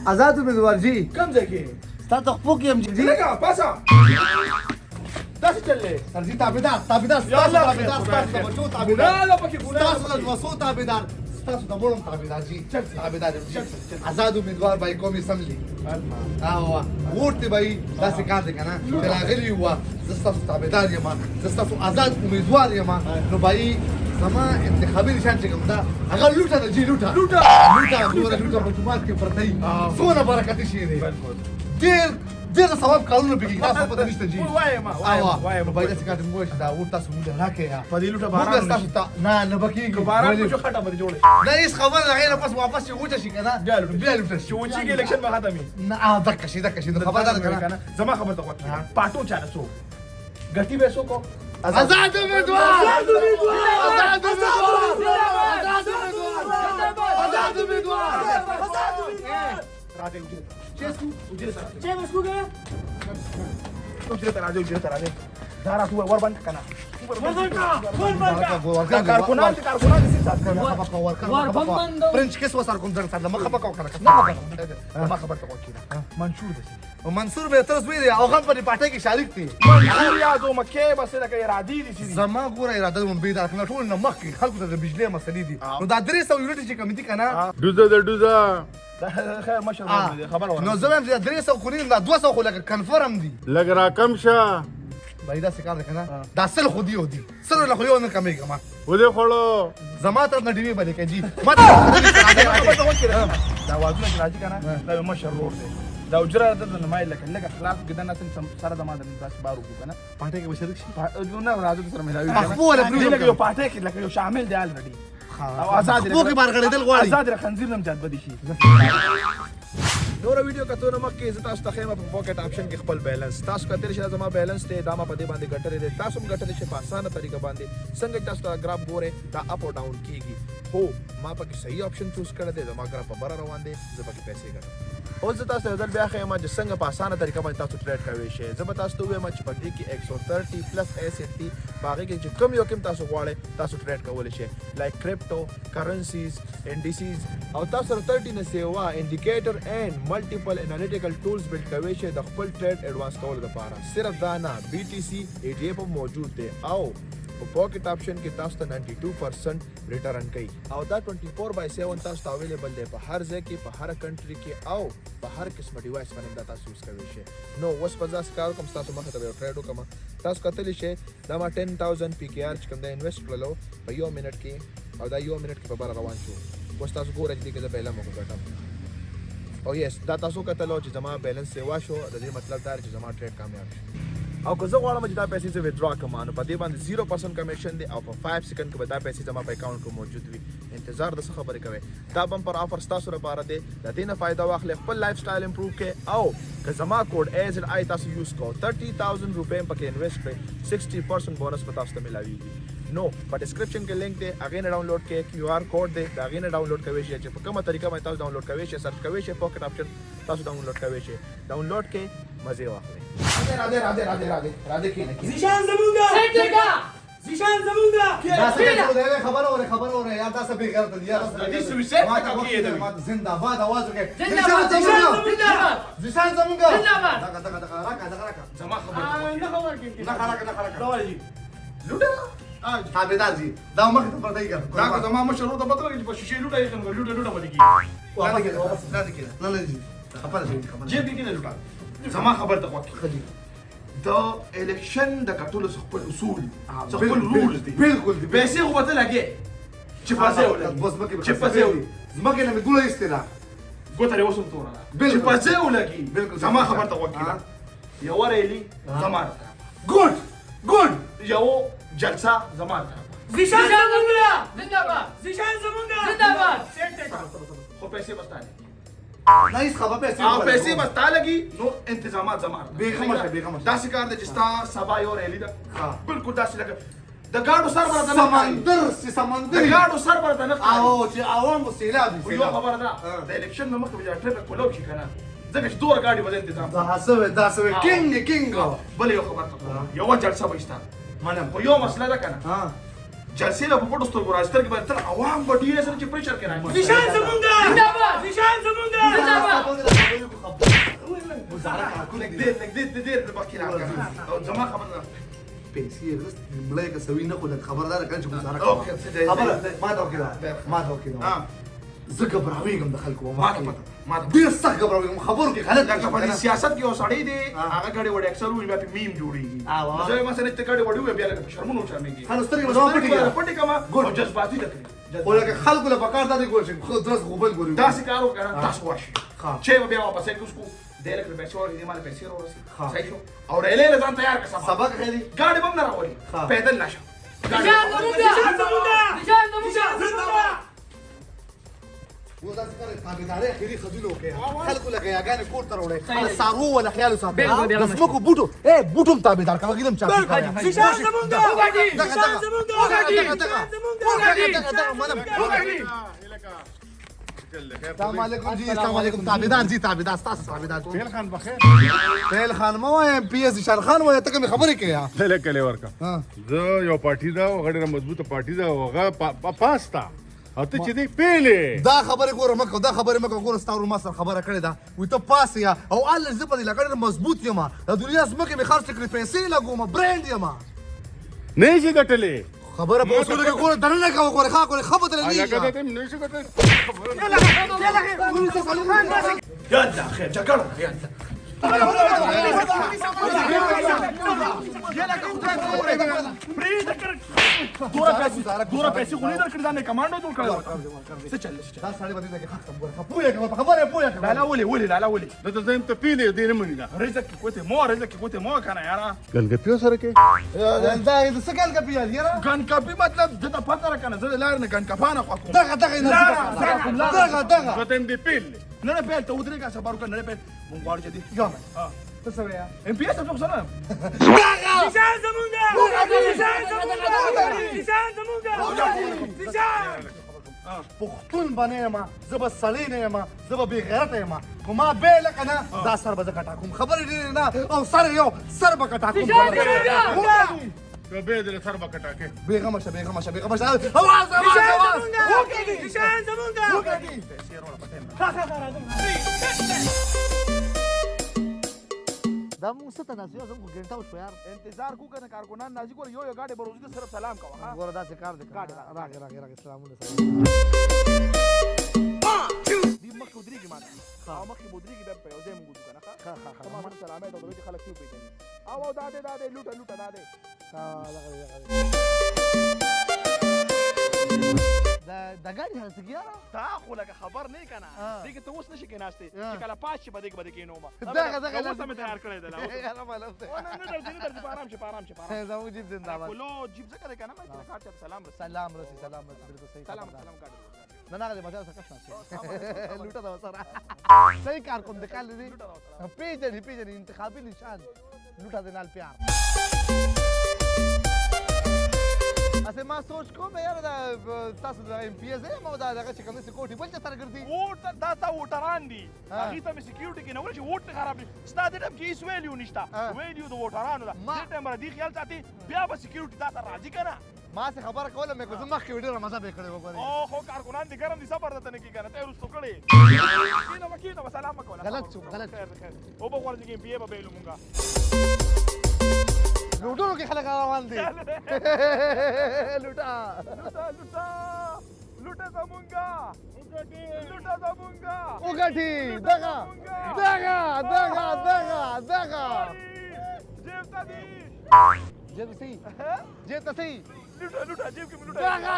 آزاد امیدوار جی کم ځای کې ستا ته خپو کې یم جی لږه پاسه داسې چللی سر جی تابعدار تابعدار یا الله تابعدار ستاسو د بچو تابعدار ګناه ده پکې ګناه ستاسو د وسو تابعدار ستاسو د مړو تابعدار جی تابعدار یم جی آزاد امیدوار بای قومي سملی او ورته بای داسې کار دی کنه چې راغلی و زه ستاسو تابعدار یم زه ستاسو آزاد امیدوار یم نو بای زما انتخابي نشان چې کوم دا هغه لوټه ده جی لوټه لوټه په جومات کې پرته وي څونه برکتي شی دی ډېر ثواب کارونه پکې تاسو پته نشته جی وایم نو باید څه کار مو شي دا ور تاسو مونږ راکې په دې لوټه موږ باران تاسو ته نه بکیږي باران په خټه باندې جوړه نه هیڅ خبر غیر پس واپس چې وچه شي کنه بیا لوټه شي چې وچی کې الیکشن به ختمي نه دک شي خبردار کنه زما خبر ته وکړه پاټو چا رسو ګټي به سو کو آزاد امیدوار آزاد امیدوار راځي چه مسکوګه وجه ته راځي دا راته ور باندې کنه کارکونان دي سات ور فرنچ کیس وسار کوم ځان سره مخه پکاو کنه ما خبر ته وکړه منشور دي منصور به تر زوی او غم په پټه کې شریک دي منشور یادو مکه بس لکه ارادي دي سي زما ګوره اراده مون بيدار کنه ټول نه مخکې خلکو ته د بجلی مسلې دي نو دا 300 یونټ چې کمیټي کنه دوزه خیر مشر خبر نو زما 300 خو نه 200 خو لکه کنفرم دي لګ را کم شه باید څه کار دی کنه دا سل خودي و دي سر له خو یو نه کمیږي ما ولې خړو زما ته نه دیوی باندې کوي ما دا وازونه چې راځي کنه دا مشر روډ دی دا اجره د نمایل لکه خلاف کې د نسل سره د ماده داس بارو کنه پټه کې وشرک شي نو راځي سره ملاوي خپل پرې لکه یو پټه کې لکه یو شامل دی الریډي او آزاد خو کې بار غړېدل غواړي آزاد خنزیر نم جات بدی شي نور ویډیو کتو نو مکه زه تاسو ته خیمه په پاکټ آپشن کې خپل بیلانس تاسو کتل شي زما بیلانس ته دامه په دې باندې ګټلې دي تاسو هم ګټلې شي په اسانه طریقه باندې څنګه تاسو ته ګراف ګوره دا اپ او ډاون کیږي هو ما پکې صحیح آپشن چوز کړی دی زما ګراف په بره روان دي زه پکې پیسې ګټم او زه تاسو ته بیا خیمه چې څنګه په اسانه طریقه باندې تاسو ټریډ کوي شي زه به تاسو ته وایم چې پکې کې 130 پلس S&P باغې کې چې کم یو کم تاسو غواړئ تاسو ټریډ کولای شئ لایک کرپټو کرنسیز انډیسیز او تاسو 30 نه سیوا انډیکیټر اینڈ ملټیپل انالیټیکل ټولز بلډ کوي چې د خپل ټریډ ایڈوانس کول لپاره صرف دا نه BTC ETF موجود دی او په پاکټ آپشن کې تاسو ته 92% ریټرن کوي او دا 24/7 تاسو ته اویلیبل دی په هر ځای کې په هر کنټری کې او په هر قسم ډیوایس باندې دا تاسو یوز کوئ شئ نو اوس په ځاس کار کوم تاسو مخه ته یو ټریډ وکم تاسو کتلی شئ دا ما 10000 PKR چې کوم دا انویسټ کړلو په یو منټ کې او دا یو منټ کې په بار روان شو اوس تاسو ګورئ چې دا پهلا مو ګټم او یس دا تاسو کتلو چې زما بیلانس سیوا شو د دې مطلب دا چې زما ټریډ کامیاب شي او که زه غواړم چې دا پیسې زه ویدرا کړم نو په دې باندې 0% کمیشن دی او په 5 سکند کې به دا پیسې زما په اکاونټ کې موجود وي انتظار د څه خبرې کوي دا بم پر آفر تاسو لپاره دی د دې نه فائدہ واخلئ خپل لایف سټایل امپروو کړئ او که زما کوډ AZI تاسو یوز کوئ 30000 روپۍ پکې انویسټ کړئ 60% بونس به تاسو ته ملاويږي نو په ډسکرپشن کې لینک دی هغه نه ډاونلوډ کړئ QR کوډ دی دا هغه نه ډاونلوډ کوئ چې په کومه طریقه باندې تاسو ډاونلوډ کوئ چې سرچ کوئ چې پاکټ آپشن تاسو ډاونلوډ کوئ چې ډاونلوډ کې مزه واخلئ راځي کې زیشان زمونږه سټیکا زیشان زمونږه دا څه خبر اوره یا تاسو به غلط دي یا دې سویسه پکې دی زنده باد आवाज وکړه زیشان زمونږه زمونږه زنده راکا زما خبر نه خبر کې نه خلک دا ولې لوټه تابعدار جی دا مخ ته پردای کړ دا که زما مشر ته پته لګي چې په شیشې لوټه یې څنګه لوټه باندې کی واپس کې نه کې نه جی خبر شي جیب کې نه لوټه زما خبر ته وکړه دا الیکشن د کټولو خپل اصول خپل رولز دي بالکل دي پیسې هو ته لګي چې پاسه ولګي چې پاسه ولګي زمکه نه ګوله استرا ګوتره وسم تورا بالکل. چې پاسه ولګي بالکل. زما خبر ته وکړه یو ریلی زما ګډ یو جلسه زما زیشان زمونږه زنده‌باد زیشان زمونږه زنده‌باد خو پیسې بستانه نه هیڅ خبر پیسې بس تا لګي نو انتظامات زما بیخمه داسې کار دی چې ستا سبا یو ریلی ده بالکل داسې لکه د ګاډو سر برته نه سمندر سي سمندر د ګاډو سر برته نه او چې عوام مو سیلاب یو خبره ده د الیکشن نه مخکې به ټریفیک کولو شي کنه ځکه چې دوه ګاډي به تنظیم دا سوي کینګ بل یو خبره ته یو جلسه به ایستا منم خو یو مسله ده کنه ها جلسې له په پټو سترګو راځي سترګې باندې تل عوام به ډېر سره چې پریشر کې راځي زیشان زمونږ ده زنده‌باد زیشان زمونږ ده زنده‌باد لږ دې د باقي راځي او زما خبره پیسې رست مړی که سوي نه خو لږ خبردار کړه چې ګزاره اوکې، کوه څه دی؟ خبره ما ته وکړه ما ته وکړه زه ګبراویږم د خلکو ما ته پته ما ته ډېر سخت ګبراویږم خبرو کې غلط لکه په دې سیاست کې یو سړی دی هغه ګاډي وړي اکثر وي بیا په میم جوړیږي زه مثلا ته ګاډي وړي بیا لکه په شرمونو شرمېږي خلاص سترګې به زما پټې کړه. پټې کما او جذباتي لکه خو لکه خلکو له پکار دا دی ګول چې خو درس غوبل ګوري داسې کار وکړه تاسو واشي ها. چې بیا واپس یې کوسکو دلک له پیسې ورې دې مال پیسې ورسې صحیح شو او ریلې له ځان تیار کړه سبق خېلی ګاډي بم نه راوړي ها. پیدل لاشه زیشان زمونږ ده زیشان زمونږ ده زیشان زمونږ ده یو داسې کار تابعداري اخري خځلو وکړه خلکو لکه یاګانې کور ته راوړی سارو ولا خیال ساتي د سمکو بوټو بوټو هم تابعدار کوه کیدم چا زیشان زمونږ ده وګاډي زیشان زمونږ ده وګاډي السلام علیکم جی السلام علیکم تابعدار جی تابعدار تاسو تابعدار فعل خان بخیر پهل خان مو ایم پی ایس شان خان وای ته کوم خبرې کوي لکه کلی ورکا زه یو پارټي دا غړي مضبوطه پارټي دا هغه پاستا او ته چې دی پیلې دا خبره ګوره مکو دا خبره مکو ګوره ستاسو ما سره خبره کړې ده وي ته پاس یا او الله زه په دې لګړ مضبوط یم د دنیا سمکه می خرڅ کړې پیسې لګوم برند یم نه شي ګټلې خبره په اصول کې ګوره دنه کا ګوره ښه ګوره خبره نه هغه لګي ته نه شي ګټلې يلا خير جكر يلا دورا پیسې خو نه درکړې دا نه کمانډو جوړ کړو څه چل دا سړی باندې کې ختم ګوره پوهه کوي خبره پوهه کوي لا ولي لا ولي دا ته زم ته پیلې دې نه منی دا رزق کوته مو کنه یارا ګلګپیو سره کې دا څه کال کا پیال یاره ګن کاپی مطلب د پته را کنه زه لار نه ګن کفانه خو کوم دغه لا. زه ته دې پیل نه نه پیل ته ودرې کا سفر کنه نه پیل مونږ غواړو چې دې یوم څه سوي ام پی اس څه څه زیشان زمونږ ده زیشان زمونږ ده زیشان زمونږ ده زیشان پښتون باندې ما زب سړی نه ما زب بی غیرت ما کومه به لکنه دا سر به کټا کوم خبرې نه او سر یو سر به کټا کوم زیشان زمونږ ده ته به دې سر بکټا کې بیغم شه زیشان زمونږ ده زیشان زمونږ ده دا مو ست نه زیو زمو ګنټه وشو یار انتظار کو کنه کارګونان نازي ګور یو گاډي بروزي صرف سلام کوه ها ګوره دا څه کار دی راغی سلام دی مخ ودريږي ما او مخ ودريږي به په یو ځای موږ کنه ها ما من سلامه ته دوی خلک کیو پیژني او دا دې لوټه دا دې دا ګاډي هڅه کیاره تا خو لکه خبر نه کنه دې کې ته اوس نشي کېناسته چې کله پاس شي بده کې بده کې نو ما دغه اوس مې تیار کړی دی یاره معلوم ده نه درځي آرام شي زمو جیب زنده‌باد کولو جیب څه کوي کنه مې کار ته سلام رسول سلام بالکل صحیح سلام ګاډي نه نه مزه څه کښ لوټه دا سره صحیح کار کوم د کال دی پیجن انتخابي نشان لوټه د نال پیار اسه ما سوچ کوم یار دا تاسو د ام پی ایس مو دا دغه چې کوم څه کوټي بل څه ګرځي ووټ دا ووټران دي هغه ته مې سکیورټي کې نه ول چې ووټ خراب دي ستاسو د کې ایس ویلیو نشته ویلیو د ووټرانو دا دې ټیم باندې خیال ساتي بیا به سکیورټي دا راځي کنه ما څه خبره کوله مې کوم مخ کې ویډیو مزه به کړې وګورې او خو کارکونان دي ګرم دي صبر ته نه کی کنه ته رستو کړي کینه سلام وکړه غلط شو غلط او په ورځ کې پی به بیلو مونږه لوټو کې خلک روان دي لوټا زمونږه وګټي دغه جیب ته سي لوټه جیب کې دغه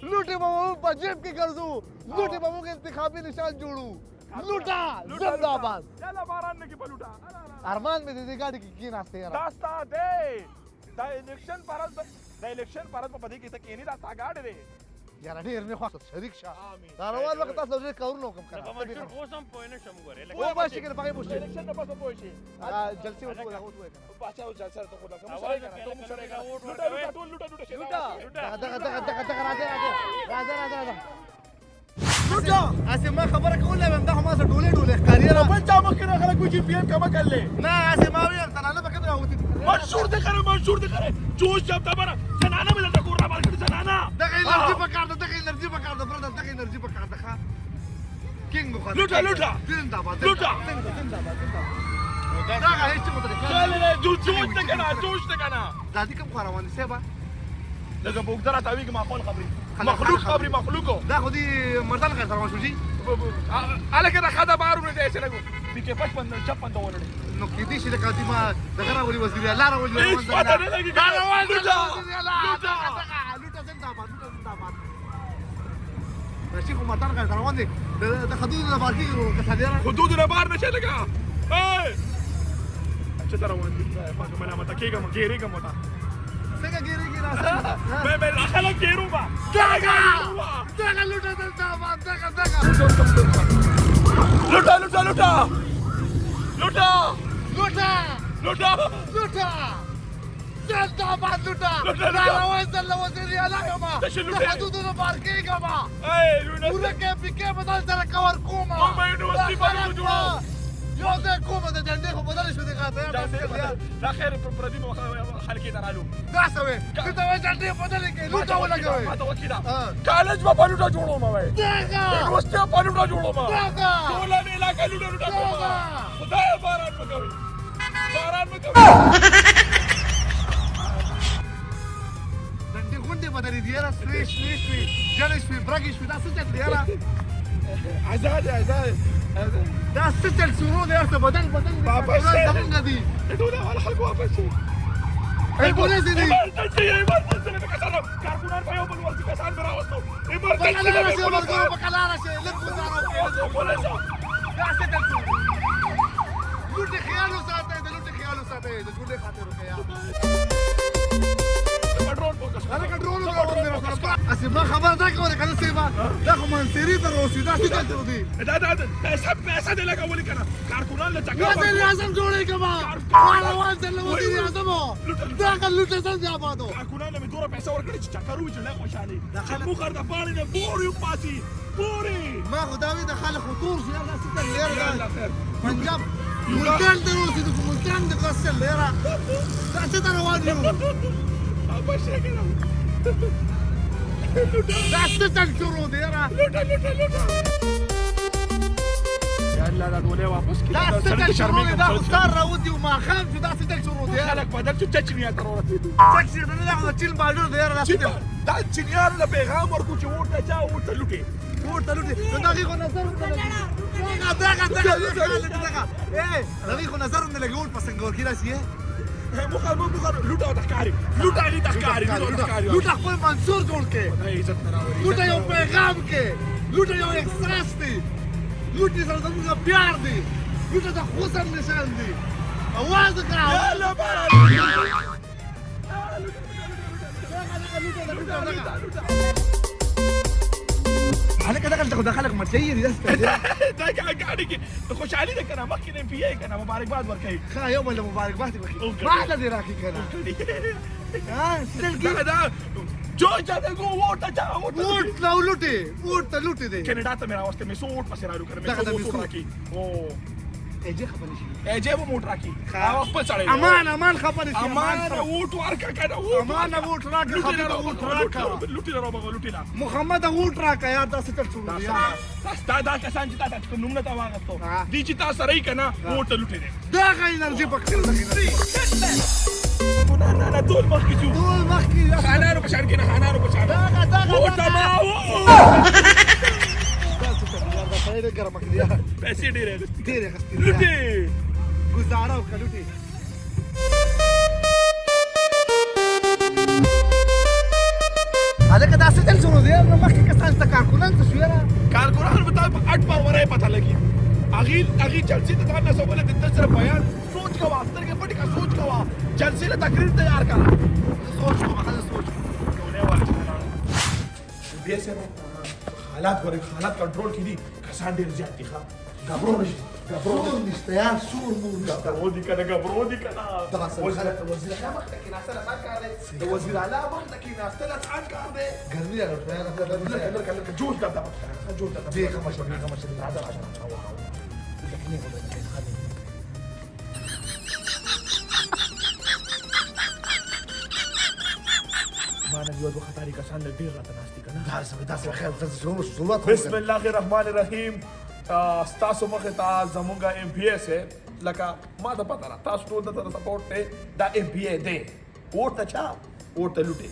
لوټي به په جیب کې ګرځو لوټي به موږ انتخابي نشان جوړو لوټا زنده‌باد چلا باران نه کې پلوټا ارمان مې دې ګاډي کې کېناسته یاره داستا دې دا الیکشن پرز په دې کې ته کېنی دا تا ګاډي دی یاره ډېر نه خوښ شریک شه دا روان وخت تاسو ډېر کارونه وکم کنه اوسم پوه نه شم ګوره او باشي کنه پای پوښتنه الیکشن نه پاسه پوه شي جلسه وکړو دا وته کنه بچا او جلسه ته خو دا کوم اواز سره کې کوم سره لکه ووټ لوټه دغه اسه ما خبره کوله مې دا ما سره ډولې ښکاری را بل چا مخ نه خلک وچی پی ام کما کړلې نه اسه ما ویم تنه نه پکې دا وته منشور دې کړې جوش جب تبره سنانه مې لټه کور خبر کړی زنانه دغه انرژي پکار ده دغه انرژي پکار ده برادر دغه انرژي پکار ده ښه کینګ خو لوټه لوټه زنده‌باد لوټه دغه هیڅ څه مته خاله جوړ ته کنه جوړ ته کنه دا دې کوم خو روان دي سبا لکه بوګدره تاویږي ماحول خبري مخلوق خبري مخلوقو دا خو دي مردان غیر روان شو جی الکه دا خدا بارونه دې څه لګو پکې 55 56 ته ولړي نو کې دې شي د قادمه دغه راولي وزیر الله راولي هیڅ پته نه لګي دا روان دي لوټه زنده‌باد لوټه زنده‌باد راشي خو مردان غیر روان دي د حدود نه باقي کسانيره حدود نه بار نشه لګا اے چې تر روان دي پاک ملامت کېګم ګيريګم وتا څنګه ګيريږي راځه به خلک ګيروما دغه لوټه زنده‌باد دغه لوټه لوټه لوټه لوټه لوټه لوټه لوټه زنده‌باد لوټه دا روان زل وزیر الله یما د حدودونو بار کېږم اے لوټه ورکه پکې بدل سره کور کومه ما یونیورسيټي باندې جوړو یو ځای کومه د جنډې خو بدل شو دي غاته دا خیر پردي مو خلک یې درالو دا سوي ته ته جنډې بدل کې لوټه ولګوي ما ته وکیدا کالج په لوټه جوړو ما وای دغه یونیورسيټي په لوټه جوړو ما دغه ټول نه علاقه لوټه لوټه خدای باران وکوي باران وکوي جنډې غونډې بدلې دي را سوي جنې سوي برګې سوي دا څه چل دی را آزاد دا څه چل شروع دی څه بدل واپس شي. څنګه دي ټول هغه خلک واپس شي ای پولیس دي ایمرجنسي له کسانو کارکونان په یو بل ورته کسان راوستو ایمرجنسي له په کلاره شي لږ گزارو پولیسو دا څه چل شروع لوټي خیال وساته د لوټي خیال وساته د ټولې خاطر وکیا ډرون فوکس انا کنټرول وکړم اسی ما خبر دا کوله کنه سیما دا خو منصری ته روسي دا څه چل دی دا پیسې دې لګولې کنه کارکونان له چکر وزیر اعظم جوړې کما روان دل وزیر اعظم دا کله څنګه آبادو کارکونان له دوره پیسې ورکړي چې چکر وځي نه خوشالي مو خر د پاڼې نه بوري پاتې بوري ما خداوی د خلک خطور شي دا څه تل لري الله خیر پنجاب ملتان ته روسي د ملتان د قصه لري دا څه ته روان دي ابا شکر دا څه چل شروع دی را لوټه یا الله دا ډولې واپس کړه دا څه چل شروع دی دا ستار راوتی ما خام چې دا څه چل شروع دی خلک بدل چې چچنیا تر ورسېدو ټاکسي نه دا چیل باجو دی را دا چنیار له پیغام ورکو چې ورته چا ورته لوټي ورته لوټي دا غي خو نظر دغه خو نظر نه لګول پسنګور کې راشي مخه لوټه تخکاری لوټه تخکاری لوټه خپل منصور جوړ کې عزت راوړي لوټه یو پیغام کې لوټه یو احساس دی لوټه سره زموږ پیار دی لوټه د حسن نشان دی اواز وکړه يلا باران انا كده دخلك مرتين دي دا قاعد خوشحالي ده كان مخكي ام بي اي كان مباركباد وركي خا يوم ولا مباركباد بخي ما حدا دراكي كان ها سلكي دا جو جاده کو ووټ لو لوټي دي کینیډا ته میرا واسطه می سوټ پسې راځو کړم می سوټ راکی او اجي خبرې شي اجي به موټ راکی او خپل سره امان خبرې شي امان ووټ ورکا کنه امان ووټ راکا لوټي را بغه لوټي را محمد ووټ راکا یار تاسو ته څه دی دا کسان چې تاسو کوم نوم نه تا واغستو دي چې تاسو سره یې کنه ووټ لوټي دي دا غي انرژي پکې نه ټول مخکې شو خانانو په شان کې نه خانانو په شان دا ووټ ما ډېر ګرم کړی پیسې ډېرې غستې لوټي گزاره وکړه لوټي هلکه دا څه چل شروع دی نو مخکې کسان ته کارکونان څه شوې را کارکونان به تاسو په 8 پر ورای پته لګي اغي جلسې ته تاسو سوال د تاسو بیان سوچ کا واسطه کې پټي کا سوچ کا جلسې له تقریر تیار کړه سوچ کوه ډولې والے بیا سره حالات کنټرول کړي کسان ډېر زیات دي ښه غبرو نشته یار سور مور نشته غبرو دي کنه دغه سره خلک وزیر اعلی مخ ته کې ناسته له ځان کار دی د وزیر اعلی مخ ته کې ناسته له ځان کار دی ګرمي راغله لکه جوش دا جوش دا دې کوم شي راځه یو دوه خطرې کسان ډېر راته ناست دي که نه داسې خیر شروعات بسم الله الرحمن الرحیم ستاسو مخې ته زمونږ ایم پی ایس لکه ما ته پته ده تاسو ټول دته سپورټ دی دا ایم پی ای دی ووټ ته چا ووټ ته لوټې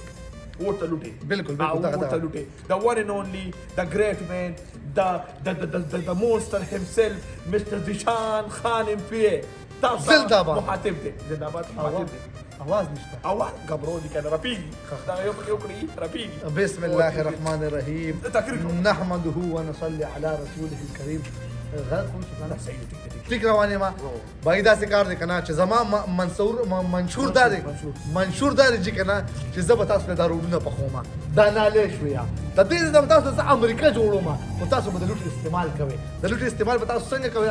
بالکل ووټ ته لوټې the one and only the great man the monster himself Mr. Zishan Khan ایم پی ای تاسو زنده‌باد محاتب دی زنده‌باد محاتب دی اواز نشته اول غبرو دي کنه رپیږي دا یو کړی رپیږي بسم الله الرحمن الرحيم تقريبا نحمده ونصلي على رسوله الكريم غلط کوم څه نه صحیح ټیک روانه ما بای دا څه کار دی کنه چې زما منشور دا دی چې کنه چې زه به تاسو له دارونه په خومه دا ناله شویا د دې د تاسو څخه امریکا جوړوم او تاسو به د لوټ استعمال کوئ د لوټ استعمال به تاسو څنګه کوئ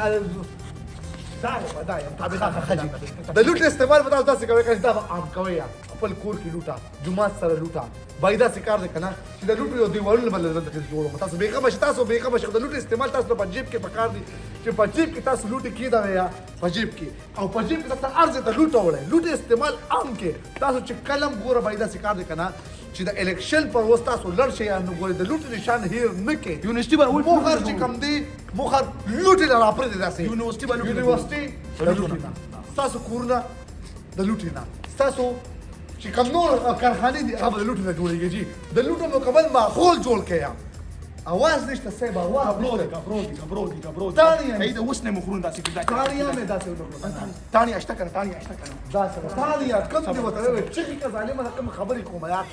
د لوټ استعمال به تاسو داسې کوئ که دا به عام کوئ خپل کور کې لوټه جومات سره لوټه بای داسې کار دی که نه چې د لوټ یو دیوالونه به دلته کې جوړوم تاسو بېغمه شئ د لوټ استعمال تاسو په جیب کې پکار دی چې په جیب کې تاسو لوټ کېدوئ یا په جیب کې او په جیب کې تاسو هر ځای ته لوټ وړئ لوټ استعمال عام کې تاسو چې کلم ګوره بای داسې کار دی که نه چې د الیکشن پر وروسته تاسو لړ شئ یا نو ګورئ د لوټ نشان هیر نه کړئ یونیورسيټي به موخر چې کم دی موخر لوټې نه راپرېږدي داسې یونیورسيټي به یونیورسټي د لوټې نه ستاسو کورونه د لوټې نه ستاسو چې کوم نور کارخانې دي هغه به د لوټې نه جوړېږي جي د لوټو مکمل ماحول جوړ کړئ اواز نشته صاحب اواز کبرو دي تاني هي د وسنه مخرون داسې کړه تاني مې داسې وکړه تاني اشته کنه داسې تاني کوم دی وته وي چې که ظالمه کوم خبرې کوم یار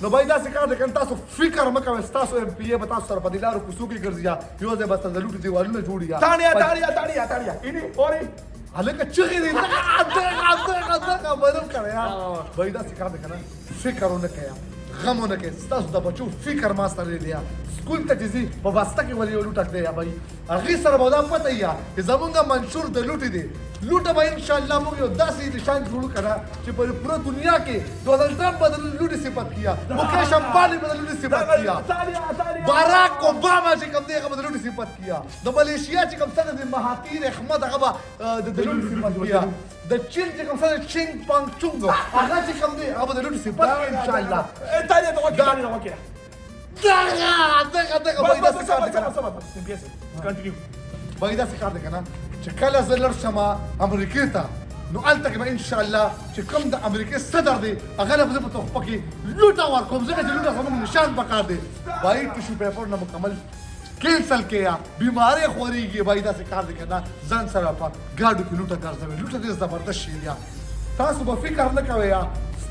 نو باید داسې کار دی که تاسو فکر مه کوئ ستاسو ایم پی ای به تاسو سره په دې لارو کوڅو کې ګرځي یو ځای به ستاسو د لوټو دیوالونه جوړي تانیا اینې اوري هلکه چغې دي دغه معلوم کړه یار باید داسې کار دی که نه فکر ونه کوئ غم ونه کوئ ستاسو د بچو فکر ما سره دی سکول ته چې ځي په واسطه کې ولې یو لوټ دی یا بھائی هغې سره به دا پته وي چې زمونږ منشور د لوټې دی لوټه به انشاءالله موږ یو داسې نشان جوړو که نه چې په پوره دنیا کې ډونالډ ټرمپ به د لوټې صفت کیا مکیش امباني به د لوټې صفت کیا باراک اوباما چې کوم دی هغه به د لوټې صفت کیا د ملیشیا چې کوم څه د مهاتیر احمد هغه به د لوټې صفت کیا د چین چې کوم څه چینګ پانګ چونګ هغه چې کوم دی هغه به د لوټې صفت کیا انشاءالله تانیا ته وکړه دغه باید داسې کار دی که نه کنټینیو باید داسې کار دی که نه چې کله زه لړ شم امریکې ته نو هلته کې به انشاءالله چې کوم د امریکې صدر دی هغه له به زه په تحفه کې لوټه ورکوم ځکه چې لوټه زموږ نشان پکار دی باید ټیشو پیپر نه مکمل کینسل کیا بیماری خورېږي باید داسې کار دی که نه ځان سره په ګاډو کې لوټه ګرځوئ لوټه ډېر زبردست شی دی تاسو به فکر نه کوئ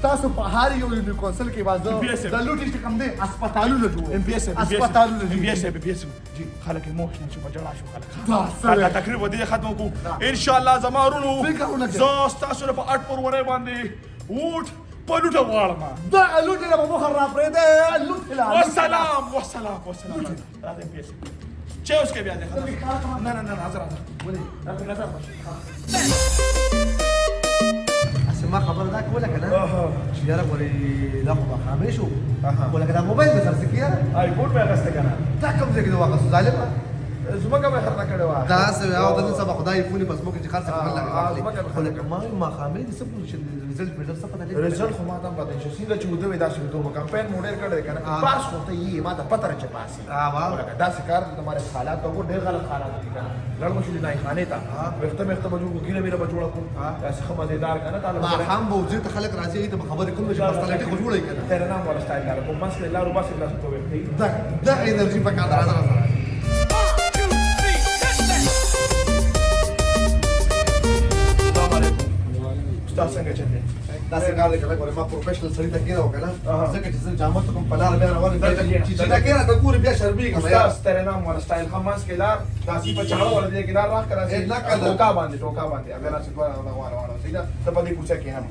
تاسو په هر یو یونیکونسل کې بازو د لوټي چې کوم دی هسپتالونه جوړ ام پی ایس جی خلک موښ نه چې بجړا شو خلک دا تقریبا دې ختم کو ان شاء الله زمارونو زو تاسو په 8 پر وره باندې ووټ په لوټه واړم دا لوټي له مخ را پرې ده والسلام راځم ام پی ایس چې اوس کې بیا ده نه حاضر ولې نظر ما خبر دا کوله کنه چې یاره ولې دا خو به خامې شو ولکه دا موبایل مې سره څه کیا آیفون مې اخیسته کنه دا کوم ځای کې د واقع ظالمه زمکه مې خرڅه کړې وه دا څه او د نن سبا خدای فوني پس موږ چې خرڅ کړل لګا ولکه ما خامې دې څه پوښتنه چې رزلټ په څه پته لګي رزلټ خو ما ته پته شي څنګه چې ودوي دا شي دوه کمپاین موډر کړل کنه پاس ہوتا یي ما ته پته راځي پاس ولکه دا څه کار تمہارے حالات کو ډېر غلط حالات دي کنه لړم شو نه خانه تا وخت بجو ګیله میرا بجوړه کو دا څه مزیدار کنه تعالی ما هم بوزي ته خلک راځي ته خبرې کوم چې پرسنالټي خو جوړه کنه تیرا نام ولا سټایل دار کوم مسله الله ربا سي الله تو وي دا انرژي په کار راځي تاسو څنګه چلته دا څنګه کار دی کنه ما پروفیشنل سړی ته کېراو کنه ځکه چې زه جامه ته کوم په لار بیا روان چې دا کېرا ته ګوري بیا شرمېږم استاد تیرا نام ولا سټایل خماس کې لار داسې په چاړه ولا دې کې لار راخ کرا نه کله ټوکا باندې اگر تاسو واره سیدا ته په دې کوڅه کې هم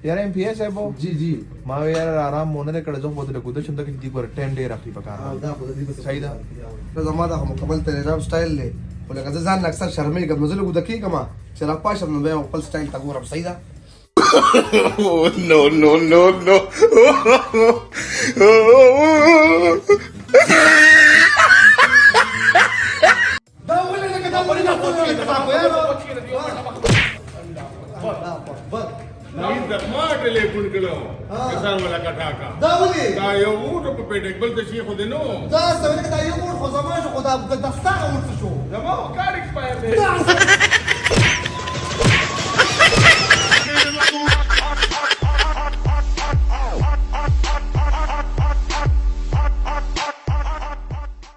یار ایم پی ایس ہے وہ جی ما یار آرام مونږ نه کړه زه په دې کو د چنده کې دې پر 10 ډیر اخلي پکاره دا خو دې صحیح ده زما دا مکمل تیرا سټایل له ولکه زه ځان اکثر شرمېږم نو زه لږ د کېږم چې را پاشم نو بیا خپل سټایل ته ګورم صحیح ده no. دا ولې لکه دا ولې نه Nah, ini dah mak telepon kalau. ټاکا دا ولې دا یو وټ په پیټک بل د شي خو دې نو دا سوي دا یو وړ خو زما شو خو دا دستا ورته شو زما کار ایکسپایر دی دا